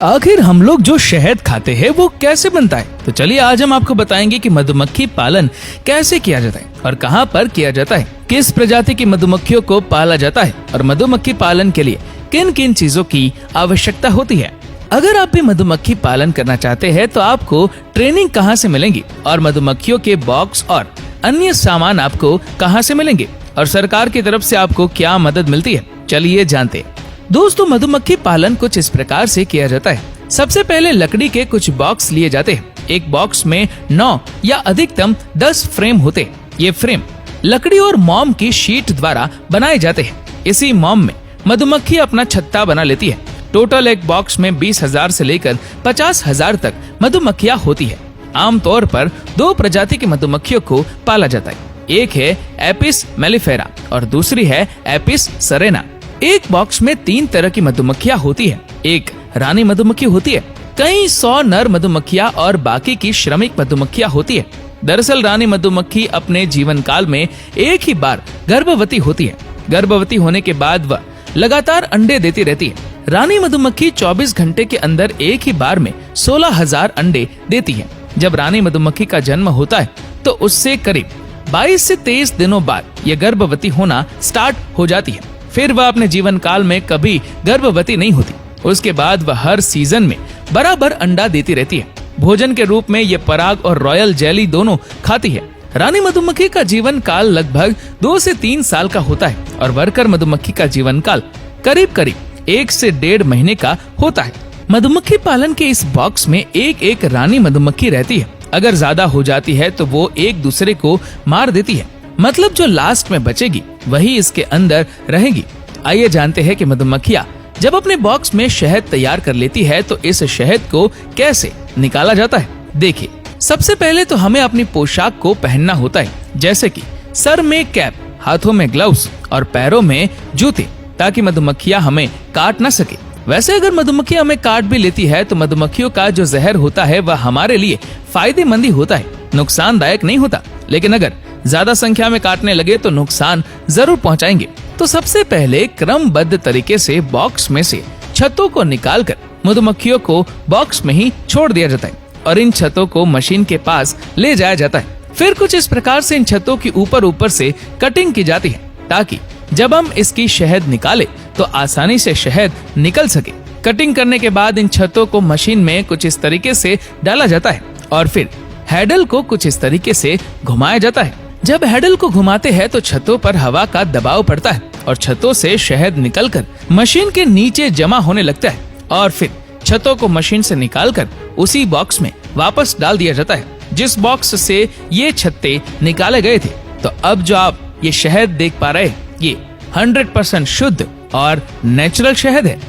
आखिर हम लोग जो शहद खाते हैं वो कैसे बनता है? तो चलिए आज हम आपको बताएंगे कि मधुमक्खी पालन कैसे किया जाता है और कहाँ पर किया जाता है, किस प्रजाति की मधुमक्खियों को पाला जाता है और मधुमक्खी पालन के लिए किन किन चीजों की आवश्यकता होती है। अगर आप भी मधुमक्खी पालन करना चाहते हैं तो आपको ट्रेनिंग कहाँ से मिलेंगी और मधुमक्खियों के बॉक्स और अन्य सामान आपको कहाँ से मिलेंगे और सरकार की तरफ से आपको क्या मदद मिलती है, चलिए जानते हैं। दोस्तों, मधुमक्खी पालन कुछ इस प्रकार से किया जाता है। सबसे पहले लकड़ी के कुछ बॉक्स लिए जाते हैं। एक बॉक्स में 9 या अधिकतम 10 फ्रेम होते हैं। ये फ्रेम लकड़ी और मोम की शीट द्वारा बनाए जाते हैं। इसी मोम में मधुमक्खी अपना छत्ता बना लेती है। टोटल एक बॉक्स में 20,000 से लेकर 50,000 तक मधुमक्खियां होती है। आमतौर पर 2 प्रजाति की मधुमक्खियों को पाला जाता है। एक है एपिस मेलिफेरा और दूसरी है एपिस सेरेना। एक बॉक्स में 3 तरह की मधुमक्खियां होती है। एक रानी मधुमक्खी होती है, कई 100 नर मधुमक्खियां और बाकी की श्रमिक मधुमक्खियां होती है। दरअसल रानी मधुमक्खी अपने जीवन काल में एक ही बार गर्भवती होती है। गर्भवती होने के बाद वह लगातार अंडे देती रहती है। रानी मधुमक्खी 24 घंटे के अंदर एक ही बार में 16,000 अंडे देती है। जब रानी मधुमक्खी का जन्म होता है तो उससे करीब 22 से 23 दिनों बाद यह गर्भवती होना स्टार्ट हो जाती है। फिर वह अपने जीवन काल में कभी गर्भवती नहीं होती। उसके बाद वह हर सीजन में बराबर अंडा देती रहती है। भोजन के रूप में ये पराग और रॉयल जेली दोनों खाती है। रानी मधुमक्खी का जीवन काल लगभग 2 से 3 साल का होता है और वर्कर मधुमक्खी का जीवन काल करीब 1 से 1.5 महीने का होता है। मधुमक्खी पालन के इस बॉक्स में एक रानी मधुमक्खी रहती है। अगर ज्यादा हो जाती है तो वो एक दूसरे को मार देती है। मतलब जो लास्ट में बचेगी वही इसके अंदर रहेगी। आइए जानते हैं कि मधुमक्खियां जब अपने बॉक्स में शहद तैयार कर लेती है तो इस शहद को कैसे निकाला जाता है। देखिए, सबसे पहले तो हमें अपनी पोशाक को पहनना होता है, जैसे कि सर में कैप, हाथों में ग्लव्स और पैरों में जूते, ताकि मधुमक्खियां हमें काट न सके। वैसे अगर मधुमक्खी हमें काट भी लेती है तो मधुमक्खियों का जो जहर होता है वह हमारे लिए फायदेमंद ही होता है, नुकसानदायक नहीं होता। लेकिन अगर ज्यादा संख्या में काटने लगे तो नुकसान जरूर पहुंचाएंगे। तो सबसे पहले क्रमबद्ध तरीके से बॉक्स में से छत्तों को निकालकर मधुमक्खियों को बॉक्स में ही छोड़ दिया जाता है और इन छत्तों को मशीन के पास ले जाया जाता है। फिर कुछ इस प्रकार से इन छत्तों की ऊपर से कटिंग की जाती है ताकि जब हम इसकी शहद निकाले तो आसानी से शहद निकल सके। कटिंग करने के बाद इन छत्तों को मशीन में कुछ इस तरीके से डाला जाता है और फिर हैंडल को कुछ इस तरीके से घुमाया जाता है। जब हैंडल को घुमाते हैं तो छत्तों पर हवा का दबाव पड़ता है और छत्तों से शहद निकलकर मशीन के नीचे जमा होने लगता है और फिर छत्तों को मशीन से निकालकर उसी बॉक्स में वापस डाल दिया जाता है जिस बॉक्स से ये छत्ते निकाले गए थे। तो अब जो आप ये शहद देख पा रहे हैं ये 100% शुद्ध और नेचुरल शहद है।